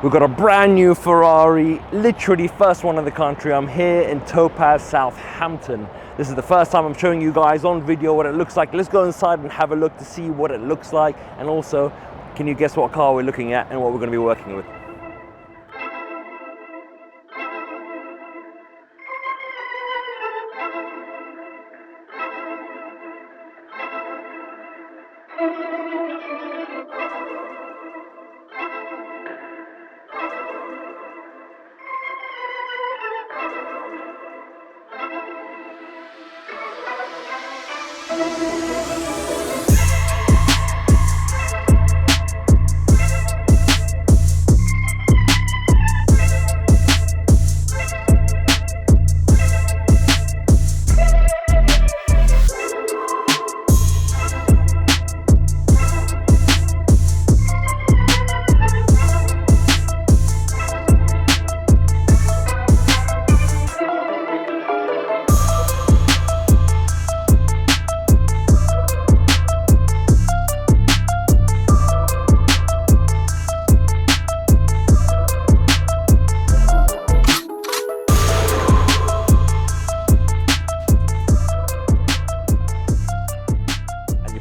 We've got a brand new Ferrari, literally first one in the country. I'm here in Topaz Southampton. This is the first time I'm showing you guys on video what it looks like. Let's go inside and have a look to see what it looks like. And also, can you guess what car we're looking at and what we're going to be working with?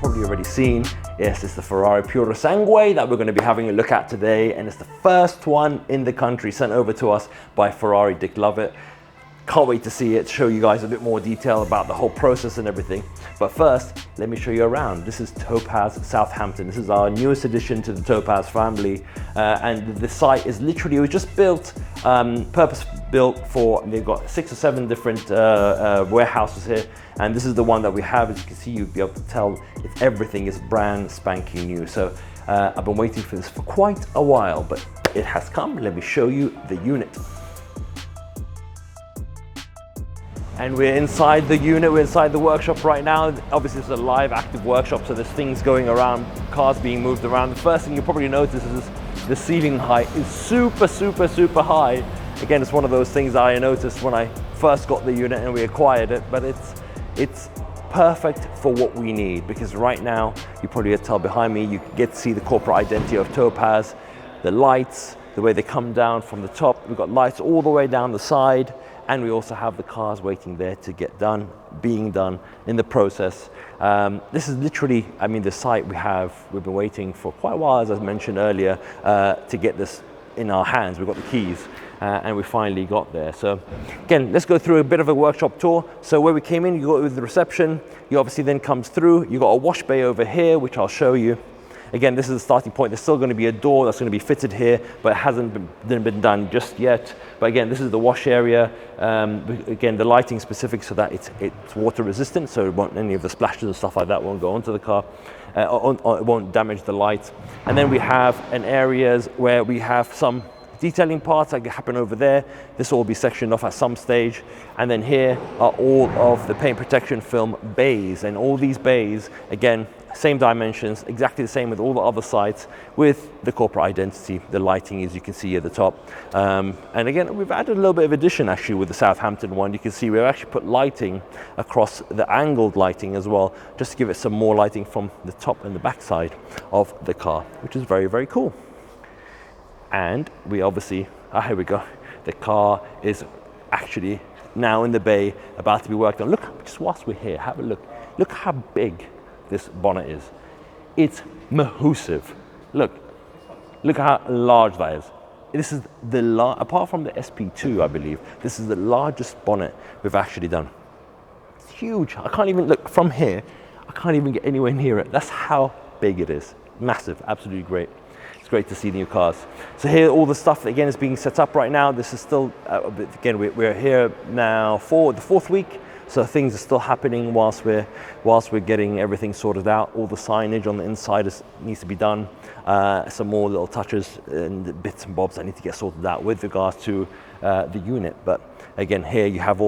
Already seen. Yes, it's the Ferrari Purosangue that we're going to be having a look at today, and it's the first one in the country sent over to us by Ferrari Dick Lovett. Can't wait to see it, show you guys a bit more detail about the whole process and everything. But first, let me show you around. This is Topaz Southampton. This is our newest addition to the Topaz family, and the site is literally, it was just built, purpose built for, they've got 6 or 7 different warehouses here, and this is the one that we have. As you can see, you'll be able to tell everything is brand spanking new. So I've been waiting for this for quite a while, but it has come. Let me show you the unit. And we're inside the unit, we're inside the workshop right now. Obviously it's a live active workshop, so there's things going around, cars being moved around. The first thing you probably notice is the ceiling height is super high. Again, it's one of those things that I noticed when I first got the unit and we acquired it, but it's perfect for what we need, because right now, you probably can tell behind me, you can get to see the corporate identity of Topaz, the lights, the way they come down from the top. We've got lights all the way down the side, and we also have the cars waiting there to get done, being done in the process. This is literally, I mean, the site we've been waiting for quite a while, as I mentioned earlier, to get this in our hands. We've got the keys, and we finally got there. So again, let's go through a bit of a workshop tour. So where we came in, you go with the reception, you obviously then comes through, you got a wash bay over here, which I'll show you. Again, this is the starting point. There's still going to be a door that's going to be fitted here, but it hasn't been done just yet. But again, this is the wash area. Again, the lighting specific so that it's water resistant, so it won't, any of the splashes and stuff like that won't go onto the car, or it won't damage the lights. And then we have an areas where we have some detailing parts that happen over there. This will all be sectioned off at some stage. And then here are all of the paint protection film bays, and all these bays, again, same dimensions, exactly the same with all the other sites, with the corporate identity, the lighting, as you can see at the top. And again, we've added a little bit of addition actually with the Southampton one. You can see we've actually put lighting across the angled lighting as well, just to give it some more lighting from the top and the back side of the car, which is very cool. And we obviously, here we go. The car is actually now in the bay, about to be worked on. Look, just whilst we're here, have a look. Look how big this bonnet is. It's massive. Look how large that is. This is apart from the SP2, I believe, this is the largest bonnet we've actually done. It's huge. I can't even look from here. I can't even get anywhere near it. That's how big it is. Massive, absolutely great. It's great to see the new cars. So here, all the stuff again is being set up right now. This is still, again, we're here now for the 4th week. So things are still happening whilst we're getting everything sorted out. All the signage on the inside needs to be done. Some more little touches and bits and bobs that need to get sorted out with regards to the unit. But again, here you have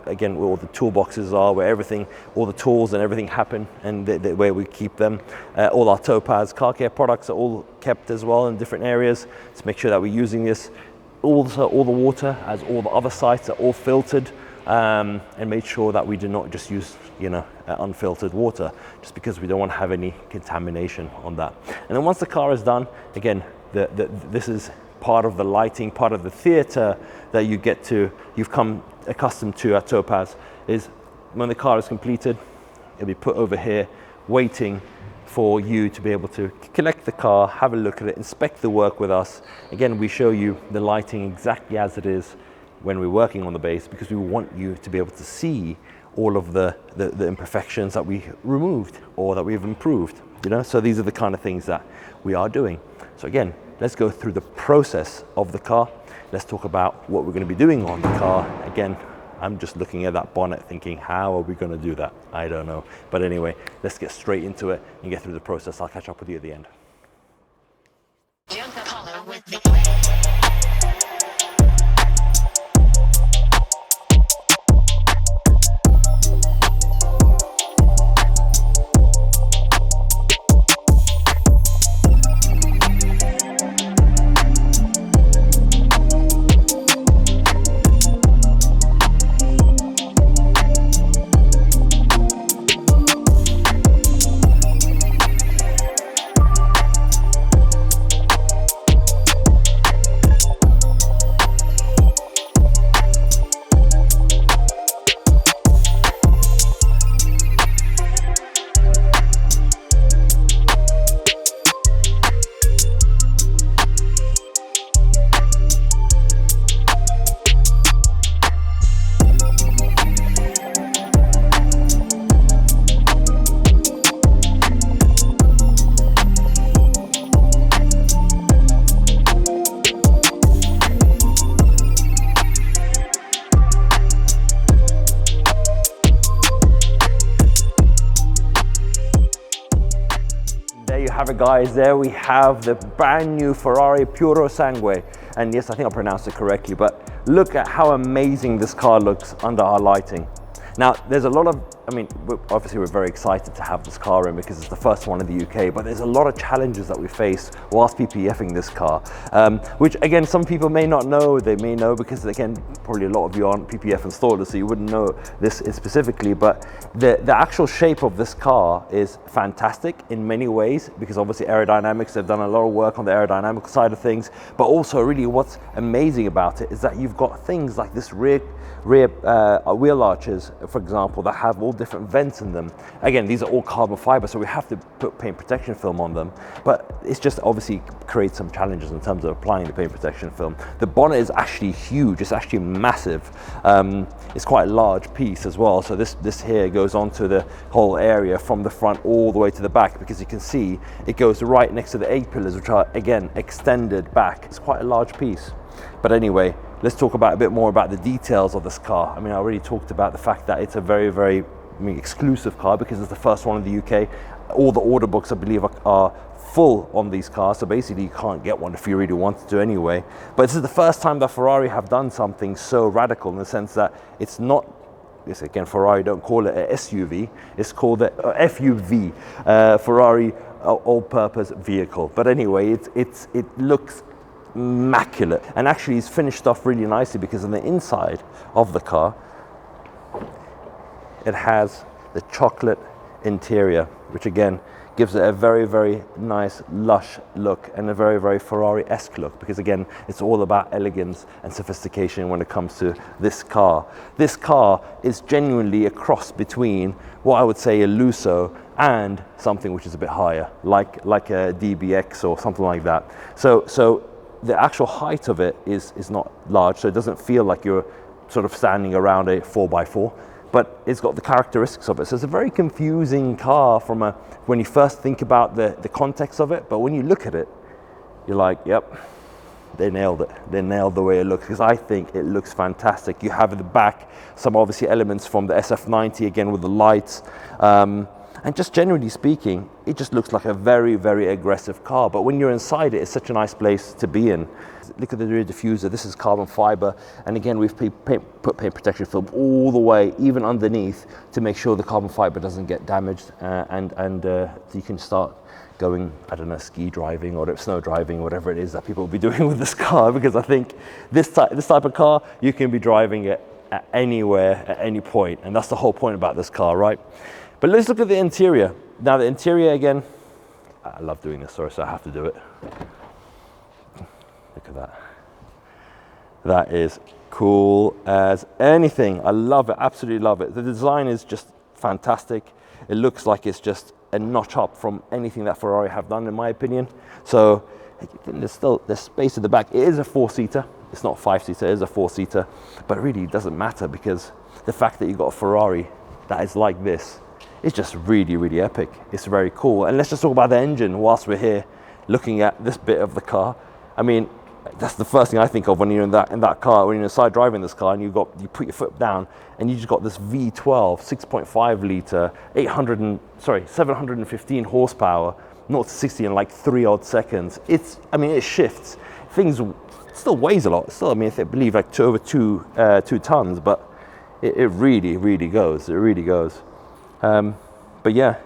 again where all the toolboxes are, where everything, all the tools and everything happen, and where we keep them. All our Topaz car care products are all kept as well in different areas to make sure that we're using this. Also, all the water, as all the other sites, are all filtered. And made sure that we do not just use, unfiltered water, just because we don't want to have any contamination on that. And then once the car is done, again, this is part of the lighting, part of the theater that you've come accustomed to at Topaz, is when the car is completed, it'll be put over here, waiting for you to be able to collect the car, have a look at it, inspect the work with us. Again, we show you the lighting exactly as it is when we're working on the base, because we want you to be able to see all of the imperfections that we removed or that we've improved. So these are the kind of things that we are doing. So again, let's go through the process of the car. Let's talk about what we're going to be doing on the car. Again, I'm just looking at that bonnet thinking, how are we going to do that? I don't know. But anyway, let's get straight into it and get through the process. I'll catch up with you at the end. Guys, there we have the brand new Ferrari Purosangue, and yes, I think I pronounced it correctly, but look at how amazing this car looks under our lighting. Now, there's a lot of, obviously we're very excited to have this car in because it's the first one in the UK, but there's a lot of challenges that we face whilst PPFing this car, which again, some people may not know. They may know because again, probably a lot of you aren't PPF installers, so you wouldn't know this specifically, but the actual shape of this car is fantastic in many ways, because obviously aerodynamics, they've done a lot of work on the aerodynamical side of things, but also really what's amazing about it is that you've got things like this rear wheel arches, for example, that have all different vents in them. Again, these are all carbon fiber, so we have to put paint protection film on them, but it's just obviously creates some challenges in terms of applying the paint protection film. The bonnet is actually huge, it's actually massive. It's quite a large piece as well, so this here goes onto the whole area from the front all the way to the back, because you can see it goes right next to the A-pillars, which are again extended back. It's quite a large piece. But anyway, let's talk about a bit more about the details of this car. I already talked about the fact that it's a very, very exclusive car because it's the first one in the UK. All the order books, I believe, are full on these cars, so basically you can't get one if you really wanted to anyway. But this is the first time that Ferrari have done something so radical, in the sense that it's not, yes, again, Ferrari don't call it an SUV, it's called a FUV, Ferrari all-purpose vehicle. But anyway, it looks immaculate, and actually it's finished off really nicely, because on the inside of the car it has the chocolate interior, which again gives it a very, very nice lush look and a very, very Ferrari-esque look, because again it's all about elegance and sophistication when it comes to this car. This car is genuinely a cross between what I would say a Lusso and something which is a bit higher, like a DBX or something like that. So the actual height of it is not large, so it doesn't feel like you're sort of standing around a 4x4, but it's got the characteristics of it. So it's a very confusing car when you first think about the context of it, but when you look at it, you're like, yep, they nailed it. They nailed the way it looks, because I think it looks fantastic. You have at the back some obviously elements from the SF90, again with the lights, and just generally speaking, it just looks like a very, very aggressive car. But when you're inside it, it's such a nice place to be in. Look at the rear diffuser. This is carbon fiber. And again, we've put paint protection film all the way, even underneath, to make sure the carbon fiber doesn't get damaged. And you can start going, I don't know, ski driving or snow driving, whatever it is that people will be doing with this car. Because I think this type of car, you can be driving it at anywhere, at any point. And that's the whole point about this car, right? But let's look at the interior. Now the interior, again, I love doing this, sorry, so I have to do it. Look at that. That is cool as anything. I love it, absolutely love it. The design is just fantastic. It looks like it's just a notch up from anything that Ferrari have done, in my opinion. So there's still there's space at the back. It is a 4-seater. It's not a 5-seater, it is a 4-seater. But it really doesn't matter, because the fact that you've got a Ferrari that is like this, it's just really, really epic. It's very cool. And let's just talk about the engine whilst we're here looking at this bit of the car. I mean, that's the first thing I think of when you're in that car, when you're inside driving this car and you put your foot down and you just got this V12 6.5 litre 715 horsepower, 0 to 60 in like 3 odd seconds. I mean, it shifts. Things still weighs a lot. Still, I mean, I believe like over 2 tons, but it really, really goes. It really goes. But yeah,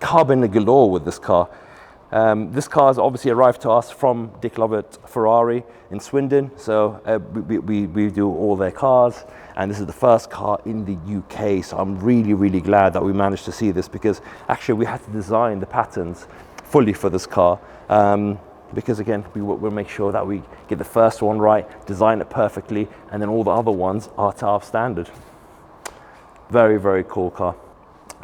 carbon galore with this car. This car has obviously arrived to us from Dick Lovett Ferrari in Swindon. So we do all their cars, and this is the first car in the UK. So I'm really, really glad that we managed to see this, because actually we had to design the patterns fully for this car. Because again, we'll make sure that we get the first one right, design it perfectly, and then all the other ones are to our standard. Very, very cool car.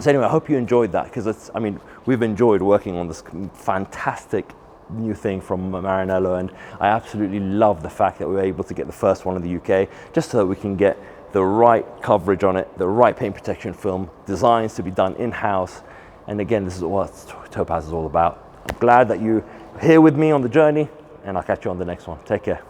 So anyway, I hope you enjoyed that, because I mean, we've enjoyed working on this fantastic new thing from Maranello, and I absolutely love the fact that we were able to get the first one in the UK, just so that we can get the right coverage on it, the right paint protection film, designs to be done in-house. And again, this is what Topaz is all about. I'm glad that you're here with me on the journey, and I'll catch you on the next one. Take care.